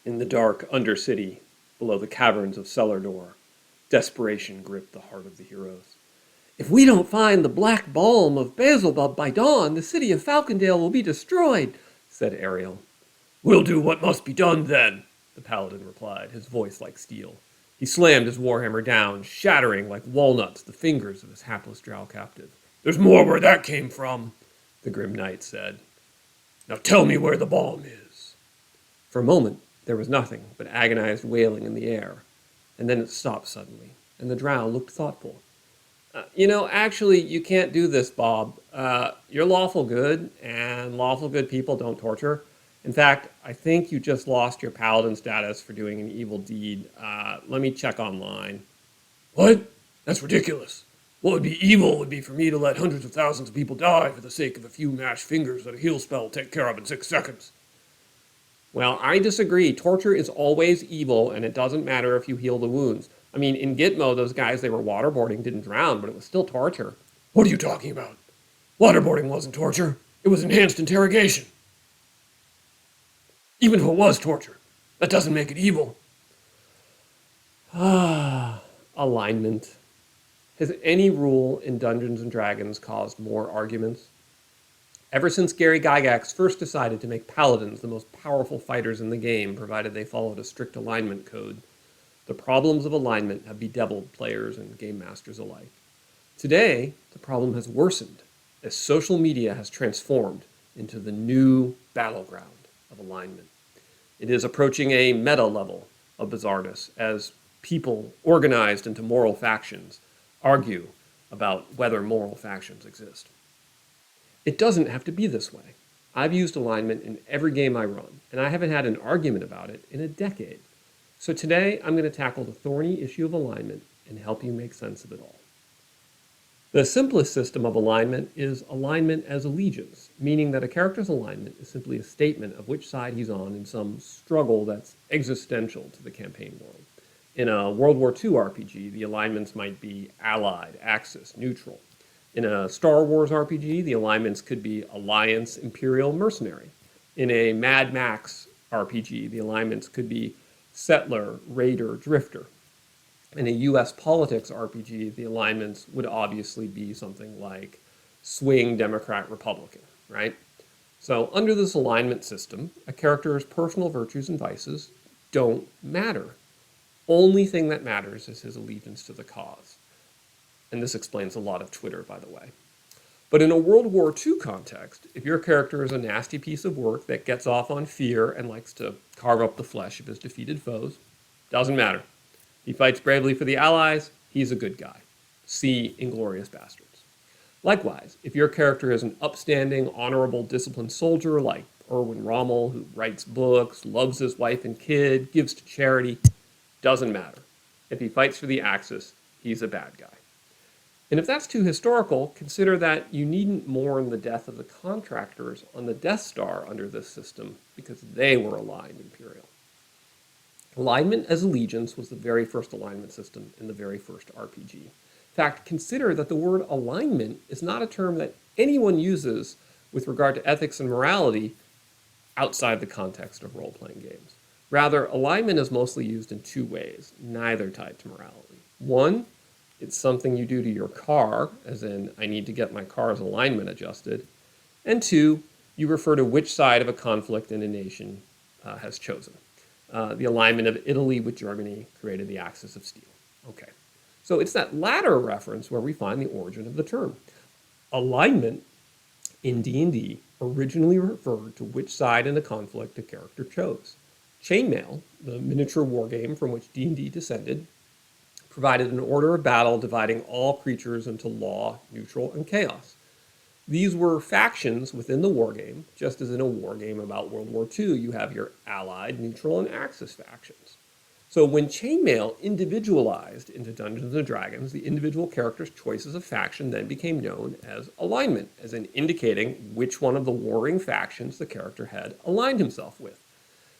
In the dark Undercity, below the caverns of Cellardor, desperation gripped the heart of the heroes. "If we don't find the black balm of Basilbub by dawn, the city of Falcondale will be destroyed," said Ariel. "We'll do what must be done, then," the paladin replied, his voice like steel. He slammed his warhammer down, shattering like walnuts the fingers of his hapless drow captive. "There's more where that came from," the grim knight said. "Now tell me where the balm is." For a moment, there was nothing but agonized wailing in the air, and then it stopped suddenly, and the drow looked thoughtful. Actually, you can't do this, Bob. You're lawful good, and lawful good people don't torture. In fact, I think you just lost your paladin status for doing an evil deed. Let me check online." "What? That's ridiculous. What would be evil would be for me to let hundreds of thousands of people die for the sake of a few mashed fingers that a heal spell will take care of in 6 seconds. Well, I disagree. Torture is always evil, and it doesn't matter if you heal the wounds. I mean, in Gitmo, those guys they were waterboarding didn't drown, but it was still torture. What are you talking about? Waterboarding wasn't torture. It was enhanced interrogation. Even if it was torture, that doesn't make it evil." Alignment. Has any rule in Dungeons and Dragons caused more arguments? Ever since Gary Gygax first decided to make paladins the most powerful fighters in the game, provided they followed a strict alignment code, the problems of alignment have bedeviled players and game masters alike. Today, the problem has worsened as social media has transformed into the new battleground of alignment. It is approaching a meta level of bizarreness as people organized into moral factions argue about whether moral factions exist. It doesn't have to be this way. I've used alignment in every game I run, and I haven't had an argument about it in a decade. So today, I'm going to tackle the thorny issue of alignment and help you make sense of it all. The simplest system of alignment is alignment as allegiance, meaning that a character's alignment is simply a statement of which side he's on in some struggle that's existential to the campaign world. In a World War II RPG, the alignments might be Allied, Axis, Neutral. In a Star Wars RPG, the alignments could be Alliance, Imperial, Mercenary. In a Mad Max RPG, the alignments could be Settler, Raider, Drifter. In a US politics RPG, the alignments would obviously be something like swing Democrat Republican, right? So under this alignment system, a character's personal virtues and vices don't matter. Only thing that matters is his allegiance to the cause. And this explains a lot of Twitter, by the way. But in a World War II context, if your character is a nasty piece of work that gets off on fear and likes to carve up the flesh of his defeated foes, doesn't matter. He fights bravely for the Allies, he's a good guy. See Inglourious Bastards. Likewise, if your character is an upstanding, honorable, disciplined soldier like Erwin Rommel, who writes books, loves his wife and kid, gives to charity, doesn't matter. If he fights for the Axis, he's a bad guy. And if that's too historical, consider that you needn't mourn the death of the contractors on the Death Star under this system because they were aligned Imperial. Alignment as allegiance was the very first alignment system in the very first RPG. In fact, consider that the word alignment is not a term that anyone uses with regard to ethics and morality outside the context of role-playing games. Rather, alignment is mostly used in two ways, neither tied to morality. One, it's something you do to your car, as in, I need to get my car's alignment adjusted. And two, you refer to which side of a conflict in a nation has chosen. The alignment of Italy with Germany created the Axis of Steel. Okay, so it's that latter reference where we find the origin of the term. Alignment in D&D originally referred to which side in a conflict a character chose. Chainmail, the miniature wargame from which D&D descended, provided an order of battle dividing all creatures into law, neutral, and chaos. These were factions within the wargame, just as in a wargame about World War II, you have your Allied, neutral, and Axis factions. So when Chainmail individualized into Dungeons & Dragons, the individual character's choices of faction then became known as alignment, as in indicating which one of the warring factions the character had aligned himself with.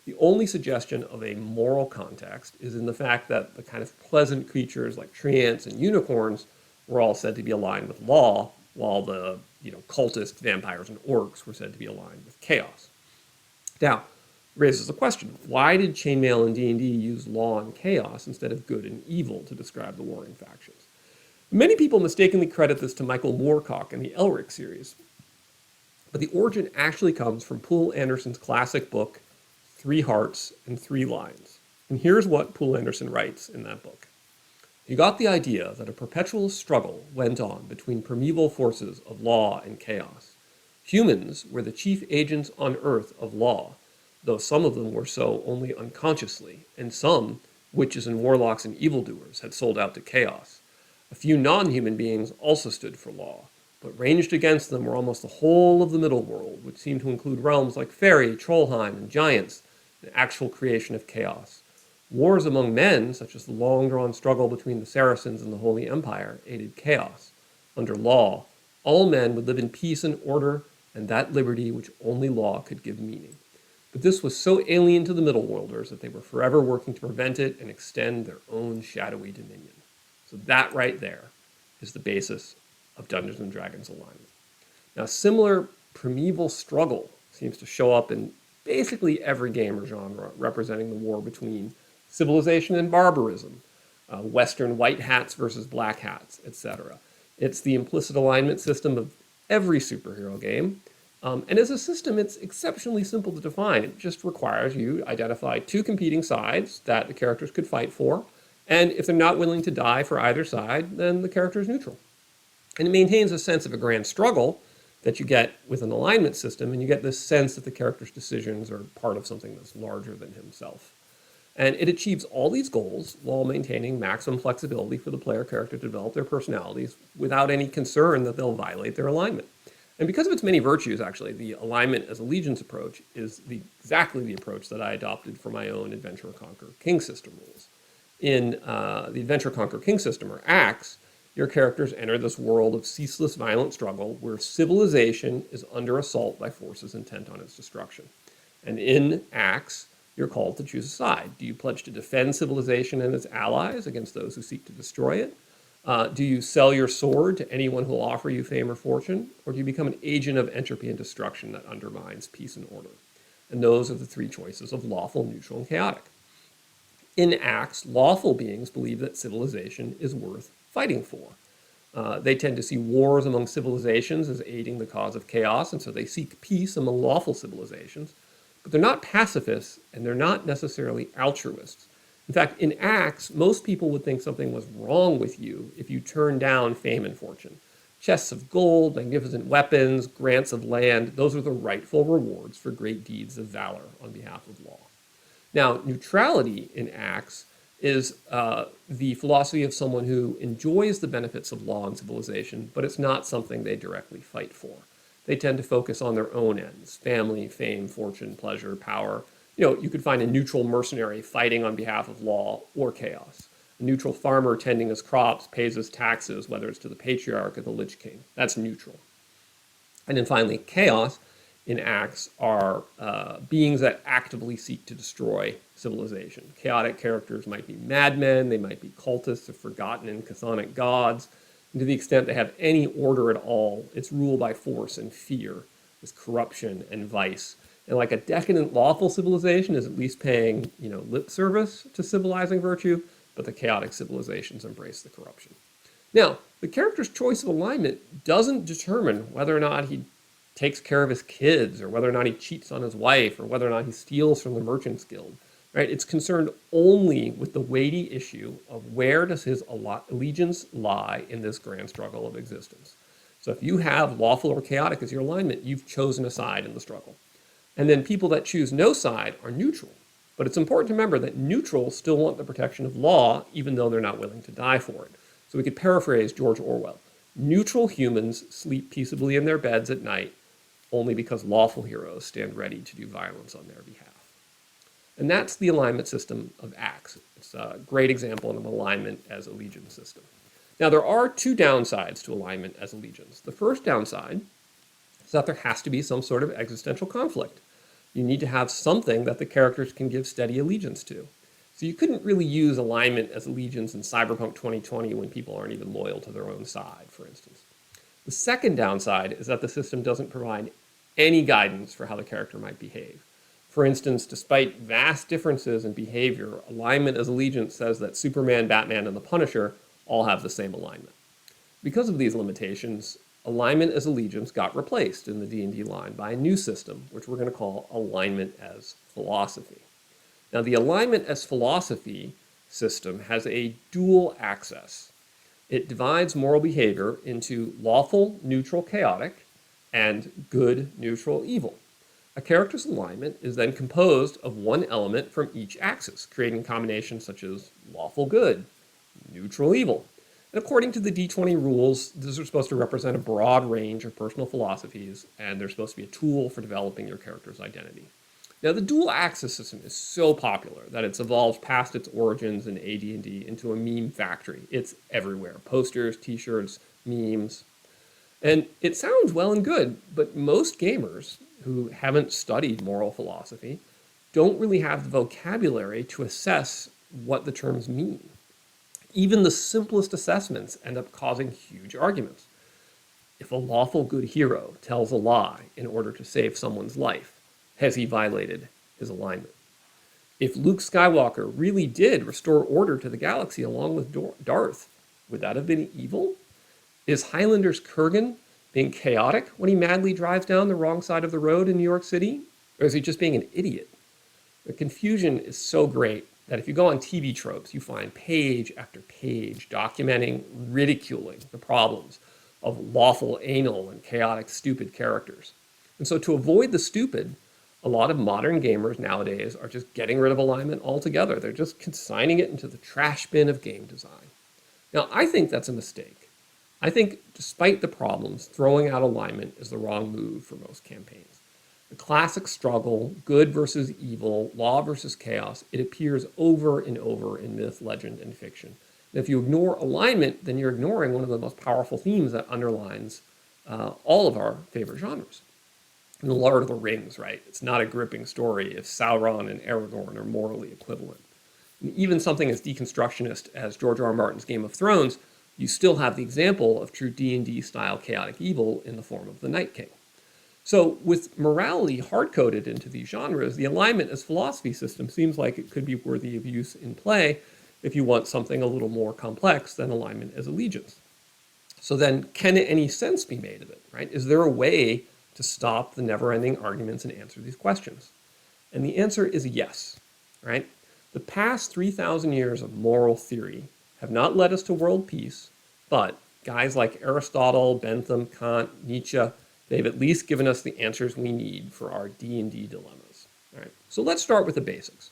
The only suggestion of a moral context is in the fact that the kind of pleasant creatures like treants and unicorns were all said to be aligned with law, while the cultist vampires and orcs were said to be aligned with chaos. Now, raises the question, why did chainmail in D&D use law and chaos instead of good and evil to describe the warring factions? Many people mistakenly credit this to Michael Moorcock in the Elric series, but the origin actually comes from Poul Anderson's classic book, Three Hearts and Three Lines. And here's what Poul Anderson writes in that book. He got the idea that a perpetual struggle went on between primeval forces of law and chaos. Humans were the chief agents on Earth of law, though some of them were so only unconsciously, and some, witches and warlocks and evildoers, had sold out to chaos. A few non-human beings also stood for law, but ranged against them were almost the whole of the middle world, which seemed to include realms like Fairy, Trollheim, and Giants, the actual creation of chaos. Wars among men, such as the long-drawn struggle between the Saracens and the Holy Empire, aided chaos. Under law, all men would live in peace and order, and that liberty which only law could give meaning. But this was so alien to the Middle Worlders that they were forever working to prevent it and extend their own shadowy dominion. So that right there is the basis of Dungeons & Dragons alignment. Now, similar primeval struggle seems to show up in basically every game or genre representing the war between civilization and barbarism, Western white hats versus black hats, etc. It's the implicit alignment system of every superhero game. And as a system, it's exceptionally simple to define. It just requires you identify two competing sides that the characters could fight for. And if they're not willing to die for either side, then the character is neutral. And it maintains a sense of a grand struggle that you get with an alignment system, and you get this sense that the character's decisions are part of something that's larger than himself. And it achieves all these goals while maintaining maximum flexibility for the player character to develop their personalities without any concern that they'll violate their alignment. And because of its many virtues, actually, the alignment as allegiance approach is exactly the approach that I adopted for my own Adventure Conquer King system rules. In the Adventure Conquer King system, or ACTS, your characters enter this world of ceaseless violent struggle where civilization is under assault by forces intent on its destruction. And in ACTS, you're called to choose a side. Do you pledge to defend civilization and its allies against those who seek to destroy it? Do you sell your sword to anyone who will offer you fame or fortune? Or do you become an agent of entropy and destruction that undermines peace and order? And those are the three choices of lawful, neutral, and chaotic. In ACTS, lawful beings believe that civilization is worth fighting for. They tend to see wars among civilizations as aiding the cause of chaos, and so they seek peace among lawful civilizations. But they're not pacifists, and they're not necessarily altruists. In fact, in ACTS, most people would think something was wrong with you if you turned down fame and fortune. Chests of gold, magnificent weapons, grants of land, those are the rightful rewards for great deeds of valor on behalf of law. Now, neutrality in ACTS is the philosophy of someone who enjoys the benefits of law and civilization, but it's not something they directly fight for. They tend to focus on their own ends: family, fame, fortune, pleasure, power. You could find a neutral mercenary fighting on behalf of law or chaos. A neutral farmer tending his crops, pays his taxes, whether it's to the patriarch or the Lich King. That's neutral. And then finally, chaos in ACTS are beings that actively seek to destroy civilization. Chaotic characters might be madmen, they might be cultists of forgotten and chthonic gods. And to the extent they have any order at all, it's ruled by force and fear, with corruption and vice. And like a decadent lawful civilization is at least paying, lip service to civilizing virtue, but the chaotic civilizations embrace the corruption. Now, the character's choice of alignment doesn't determine whether or not he takes care of his kids, or whether or not he cheats on his wife, or whether or not he steals from the Merchants Guild. Right? It's concerned only with the weighty issue of where does his allegiance lie in this grand struggle of existence. So if you have lawful or chaotic as your alignment, you've chosen a side in the struggle. And then people that choose no side are neutral. But it's important to remember that neutrals still want the protection of law, even though they're not willing to die for it. So we could paraphrase George Orwell. Neutral humans sleep peaceably in their beds at night only because lawful heroes stand ready to do violence on their behalf. And that's the alignment system of ACTS. It's a great example of an alignment as allegiance system. Now, there are two downsides to alignment as allegiance. The first downside is that there has to be some sort of existential conflict. You need to have something that the characters can give steady allegiance to. So you couldn't really use alignment as allegiance in Cyberpunk 2020 when people aren't even loyal to their own side, for instance. The second downside is that the system doesn't provide any guidance for how the character might behave. For instance, despite vast differences in behavior, alignment as allegiance says that Superman, Batman, and the Punisher all have the same alignment. Because of these limitations, alignment as allegiance got replaced in the D&D line by a new system, which we're going to call alignment as philosophy. Now, the alignment as philosophy system has a dual axis. It divides moral behavior into lawful, neutral, chaotic, and good, neutral, evil. A character's alignment is then composed of one element from each axis, creating combinations such as lawful good, neutral evil. And according to the D20 rules, these are supposed to represent a broad range of personal philosophies, and they're supposed to be a tool for developing your character's identity. Now, the dual axis system is so popular that it's evolved past its origins in AD&D into a meme factory. It's everywhere. Posters, t-shirts, memes. And it sounds well and good, but most gamers who haven't studied moral philosophy don't really have the vocabulary to assess what the terms mean. Even the simplest assessments end up causing huge arguments. If a lawful good hero tells a lie in order to save someone's life, has he violated his alignment? If Luke Skywalker really did restore order to the galaxy along with Darth, would that have been evil? Is Highlander's Kurgan being chaotic when he madly drives down the wrong side of the road in New York City? Or is he just being an idiot? The confusion is so great that if you go on TV tropes, you find page after page documenting, ridiculing the problems of lawful, anal, and chaotic, stupid characters. And so to avoid the stupid, a lot of modern gamers nowadays are just getting rid of alignment altogether. They're just consigning it into the trash bin of game design. Now, I think that's a mistake. I think, despite the problems, throwing out alignment is the wrong move for most campaigns. The classic struggle, good versus evil, law versus chaos, it appears over and over in myth, legend, and fiction. And if you ignore alignment, then you're ignoring one of the most powerful themes that underlines all of our favorite genres. In The Lord of the Rings, right? It's not a gripping story if Sauron and Aragorn are morally equivalent. And even something as deconstructionist as George R. R. Martin's Game of Thrones, you still have the example of true D&D style chaotic evil in the form of the Night King. So with morality hard-coded into these genres, the alignment as philosophy system seems like it could be worthy of use in play if you want something a little more complex than alignment as allegiance. So then, can any sense be made of it, right? Is there a way to stop the never-ending arguments and answer these questions? And the answer is yes, right? The past 3,000 years of moral theory have not led us to world peace, but guys like Aristotle, Bentham, Kant, Nietzsche, they've at least given us the answers we need for our D&D dilemmas. All right, so let's start with the basics.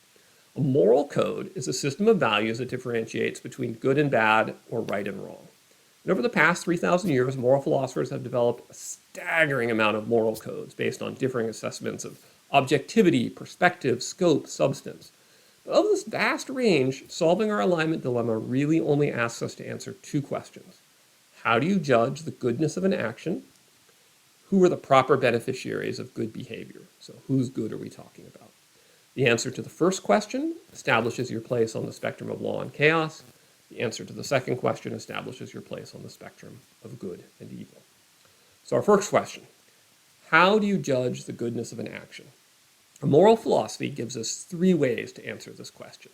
A moral code is a system of values that differentiates between good and bad or right and wrong. And over the past 3,000 years, moral philosophers have developed a staggering amount of moral codes based on differing assessments of objectivity, perspective, scope, substance. Of this vast range, solving our alignment dilemma really only asks us to answer two questions. How do you judge the goodness of an action? Who are the proper beneficiaries of good behavior? So whose good are we talking about? The answer to the first question establishes your place on the spectrum of law and chaos. The answer to the second question establishes your place on the spectrum of good and evil. So our first question, how do you judge the goodness of an action? A moral philosophy gives us three ways to answer this question.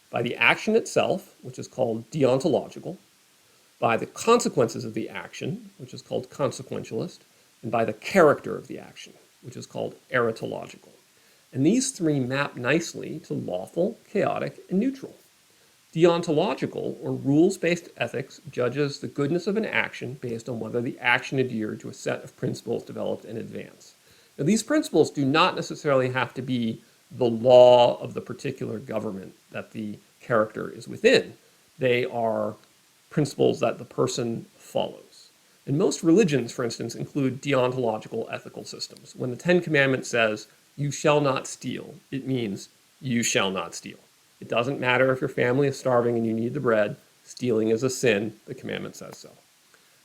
By the action itself, which is called deontological, by the consequences of the action, which is called consequentialist, and by the character of the action, which is called eritological. And these three map nicely to lawful, chaotic, and neutral. Deontological, or rules-based ethics, judges the goodness of an action based on whether the action adhered to a set of principles developed in advance. Now, these principles do not necessarily have to be the law of the particular government that the character is within. They are principles that the person follows. And most religions, for instance, include deontological ethical systems. When the Ten Commandments says, "You shall not steal," it means you shall not steal. It doesn't matter if your family is starving and you need the bread. Stealing is a sin. The commandment says so.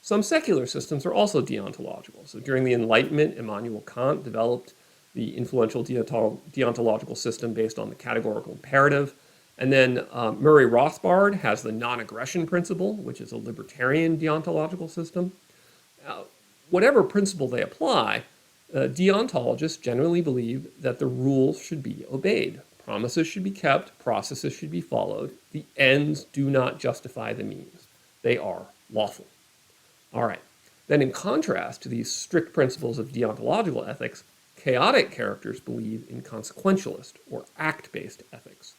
Some secular systems are also deontological. So during the Enlightenment, Immanuel Kant developed the influential deontological system based on the categorical imperative. And then Murray Rothbard has the non-aggression principle, which is a libertarian deontological system. Whatever principle they apply, Deontologists generally believe that the rules should be obeyed. Promises should be kept, processes should be followed. The ends do not justify the means. They are lawful. All right. Then, in contrast to these strict principles of deontological ethics, chaotic characters believe in consequentialist or act-based ethics.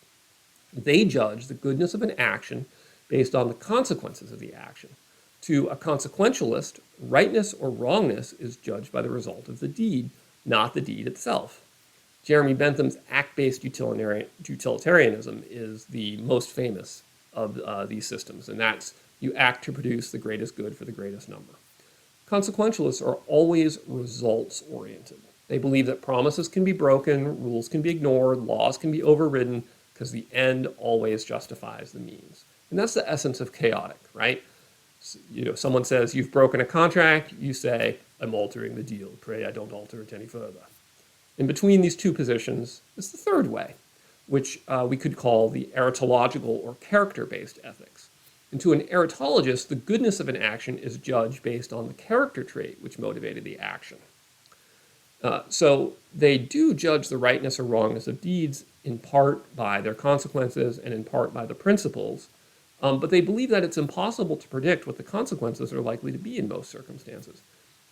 They judge the goodness of an action based on the consequences of the action. To a consequentialist, rightness or wrongness is judged by the result of the deed, not the deed itself. Jeremy Bentham's act-based utilitarianism is the most famous of these systems, and that's you act to produce the greatest good for the greatest number. Consequentialists are always results-oriented. They believe that promises can be broken, rules can be ignored, laws can be overridden, because the end always justifies the means. And that's the essence of chaotic, right? Someone says, you've broken a contract, you say, I'm altering the deal. Pray I don't alter it any further. In between these two positions is the third way, which we could call the eritological or character-based ethics. And to an eritologist, the goodness of an action is judged based on the character trait which motivated the action. So they do judge the rightness or wrongness of deeds in part by their consequences and in part by the principles, but they believe that it's impossible to predict what the consequences are likely to be in most circumstances.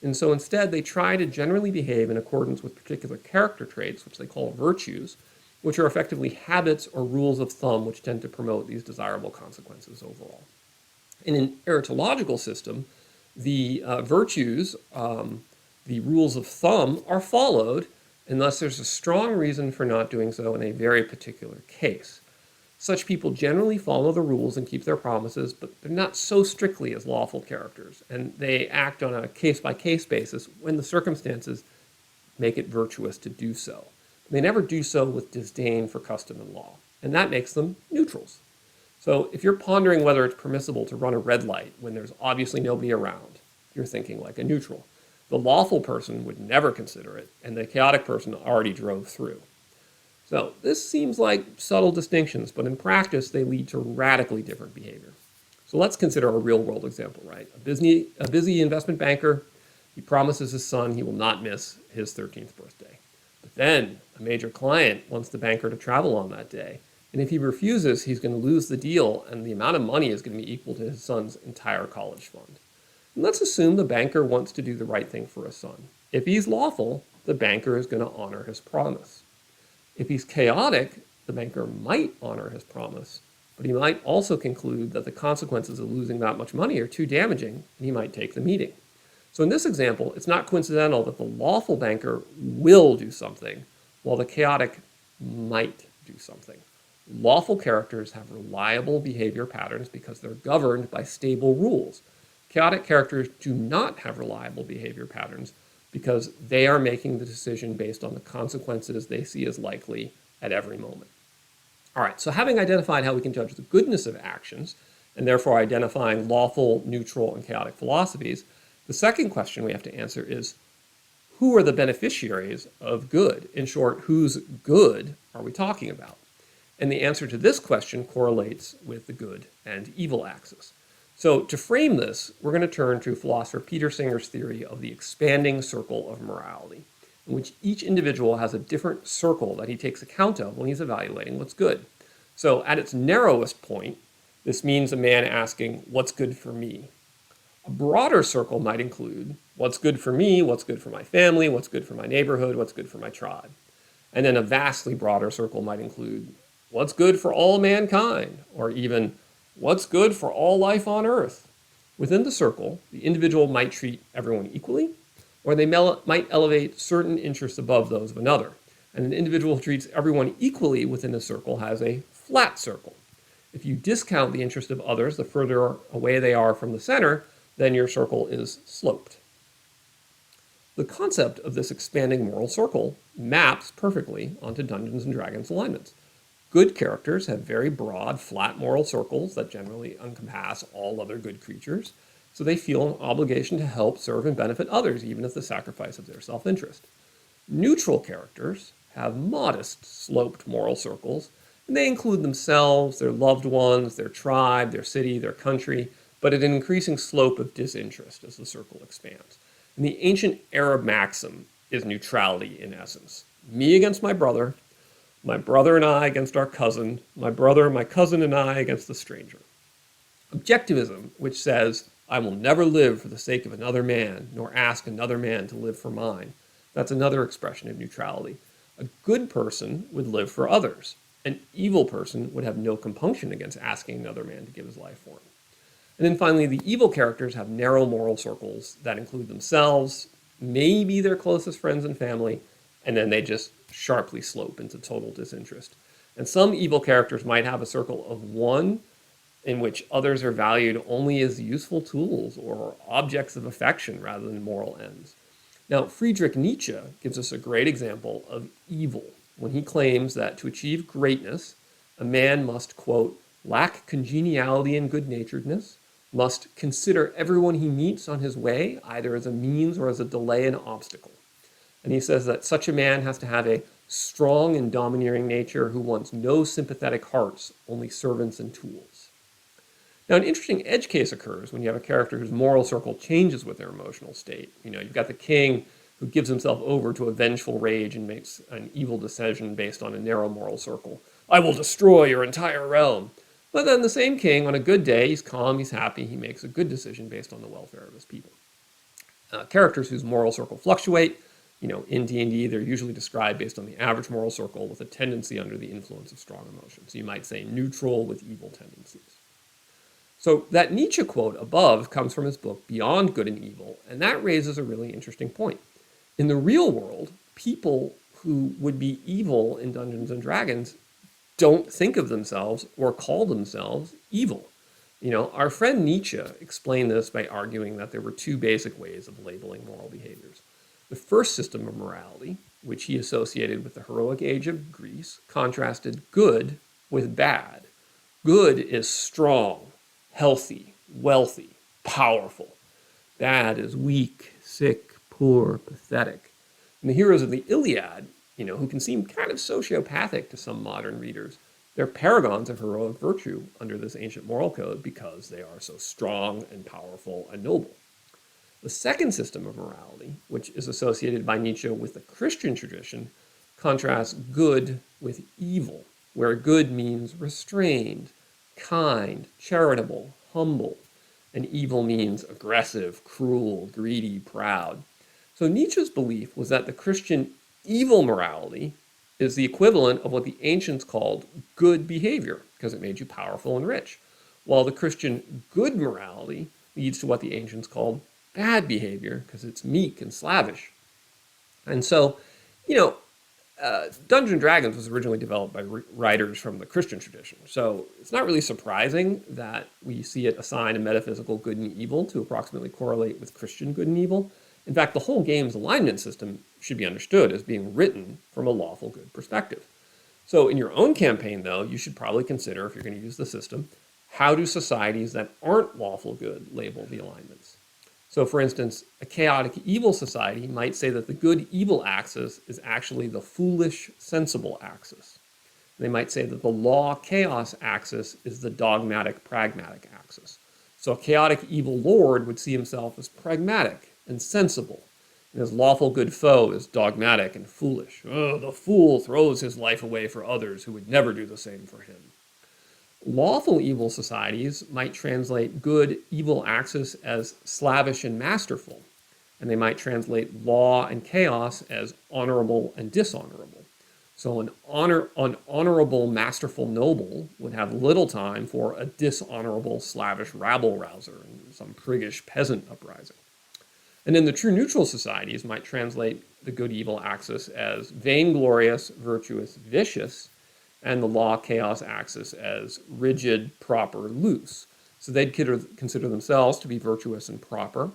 And so instead, they try to generally behave in accordance with particular character traits, which they call virtues, which are effectively habits or rules of thumb which tend to promote these desirable consequences overall. In an eritological system, the virtues, the rules of thumb, are followed unless there's a strong reason for not doing so in a very particular case. Such people generally follow the rules and keep their promises, but they're not so strictly as lawful characters, and they act on a case-by-case basis when the circumstances make it virtuous to do so. They never do so with disdain for custom and law, and that makes them neutrals. So if you're pondering whether it's permissible to run a red light when there's obviously nobody around, you're thinking like a neutral. The lawful person would never consider it, and the chaotic person already drove through. So this seems like subtle distinctions, but in practice they lead to radically different behavior. So let's consider a real-world example, right? A busy investment banker, he promises his son he will not miss his 13th birthday. But then a major client wants the banker to travel on that day, and if he refuses, he's going to lose the deal, and the amount of money is going to be equal to his son's entire college fund. And let's assume the banker wants to do the right thing for his son. If he's lawful, the banker is going to honor his promise. If he's chaotic, the banker might honor his promise, but he might also conclude that the consequences of losing that much money are too damaging, and he might take the meeting. So in this example, it's not coincidental that the lawful banker will do something, while the chaotic might do something. Lawful characters have reliable behavior patterns because they're governed by stable rules. Chaotic characters do not have reliable behavior patterns because they are making the decision based on the consequences they see as likely at every moment. All right, so having identified how we can judge the goodness of actions, and therefore identifying lawful, neutral, and chaotic philosophies, the second question we have to answer is, who are the beneficiaries of good? In short, whose good are we talking about? And the answer to this question correlates with the good and evil axis. So to frame this, we're going to turn to philosopher Peter Singer's theory of the expanding circle of morality, in which each individual has a different circle that he takes account of when he's evaluating what's good. So at its narrowest point, this means a man asking, what's good for me? A broader circle might include what's good for me, what's good for my family, what's good for my neighborhood, what's good for my tribe. And then a vastly broader circle might include what's good for all mankind, or even what's good for all life on earth. Within the circle, the individual might treat everyone equally, or they might elevate certain interests above those of another. And an individual who treats everyone equally within a circle has a flat circle. If you discount the interest of others, the further away they are from the center, then your circle is sloped. The concept of this expanding moral circle maps perfectly onto Dungeons & Dragons alignments. Good characters have very broad, flat moral circles that generally encompass all other good creatures, so they feel an obligation to help, serve, and benefit others, even at the sacrifice of their self-interest. Neutral characters have modest, sloped moral circles, and they include themselves, their loved ones, their tribe, their city, their country, but at an increasing slope of disinterest as the circle expands. And the ancient Arab maxim is neutrality in essence. Me against my brother and I against our cousin, my brother, my cousin, and I against the stranger. Objectivism, which says, I will never live for the sake of another man, nor ask another man to live for mine. That's another expression of neutrality. A good person would live for others. An evil person would have no compunction against asking another man to give his life for him. And then finally, the evil characters have narrow moral circles that include themselves, maybe their closest friends and family, and then they just sharply slope into total disinterest. And some evil characters might have a circle of one in which others are valued only as useful tools or objects of affection rather than moral ends. Now, Friedrich Nietzsche gives us a great example of evil when he claims that to achieve greatness, a man must, quote, lack congeniality and good-naturedness, must consider everyone he meets on his way either as a means or as a delay and obstacle. And he says that such a man has to have a strong and domineering nature who wants no sympathetic hearts, only servants and tools. Now, an interesting edge case occurs when you have a character whose moral circle changes with their emotional state. You've got the king who gives himself over to a vengeful rage and makes an evil decision based on a narrow moral circle. I will destroy your entire realm. But then the same king, on a good day, he's calm, he's happy, he makes a good decision based on the welfare of his people. Characters whose moral circle fluctuate, in D&D, they're usually described based on the average moral circle with a tendency under the influence of strong emotions. You might say neutral with evil tendencies. So that Nietzsche quote above comes from his book Beyond Good and Evil, and that raises a really interesting point. In the real world, people who would be evil in Dungeons and Dragons don't think of themselves or call themselves evil. Our friend Nietzsche explained this by arguing that there were two basic ways of labeling moral behaviors. The first system of morality, which he associated with the heroic age of Greece, contrasted good with bad. Good is strong, healthy, wealthy, powerful. Bad is weak, sick, poor, pathetic. And the heroes of the Iliad, who can seem kind of sociopathic to some modern readers, they're paragons of heroic virtue under this ancient moral code because they are so strong and powerful and noble. The second system of morality, which is associated by Nietzsche with the Christian tradition, contrasts good with evil, where good means restrained, kind, charitable, humble, and evil means aggressive, cruel, greedy, proud. So Nietzsche's belief was that the Christian evil morality is the equivalent of what the ancients called good behavior, because it made you powerful and rich, while the Christian good morality leads to what the ancients called bad behavior, because it's meek and slavish. And so, Dungeons & Dragons was originally developed by writers from the Christian tradition. So it's not really surprising that we see it assign a metaphysical good and evil to approximately correlate with Christian good and evil. In fact, the whole game's alignment system should be understood as being written from a lawful good perspective. So in your own campaign, though, you should probably consider, if you're going to use the system, how do societies that aren't lawful good label the alignments? So for instance, a chaotic evil society might say that the good-evil axis is actually the foolish-sensible axis. They might say that the law-chaos axis is the dogmatic-pragmatic axis. So a chaotic evil lord would see himself as pragmatic and sensible, and his lawful good foe is dogmatic and foolish. Oh, the fool throws his life away for others who would never do the same for him. Lawful evil societies might translate good-evil axis as slavish and masterful, and they might translate law and chaos as honorable and dishonorable. So an honorable, masterful noble would have little time for a dishonorable, slavish rabble-rouser in some priggish peasant uprising. And then the true neutral societies might translate the good-evil axis as vainglorious, virtuous, vicious, and the law-chaos axis as rigid, proper, loose. So they'd consider themselves to be virtuous and proper.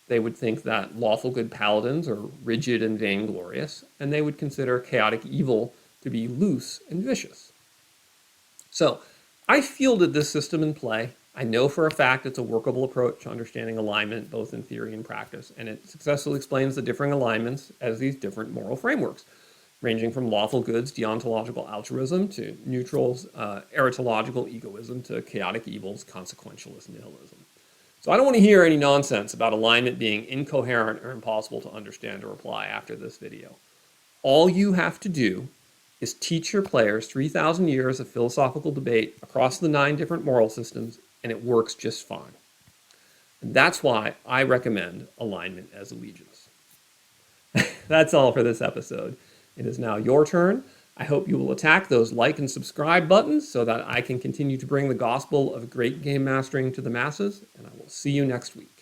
They would think that lawful good paladins are rigid and vainglorious, and they would consider chaotic evil to be loose and vicious. So I fielded this system in play. I know for a fact it's a workable approach to understanding alignment, both in theory and practice, and it successfully explains the differing alignments as these different moral frameworks, ranging from lawful goods, deontological altruism, to neutrals, eritological egoism, to chaotic evils, consequentialist nihilism. So I don't want to hear any nonsense about alignment being incoherent or impossible to understand or apply after this video. All you have to do is teach your players 3,000 years of philosophical debate across the 9 different moral systems, and it works just fine. And that's why I recommend alignment as allegiance. That's all for this episode. It is now your turn. I hope you will attack those like and subscribe buttons so that I can continue to bring the gospel of great game mastering to the masses, and I will see you next week.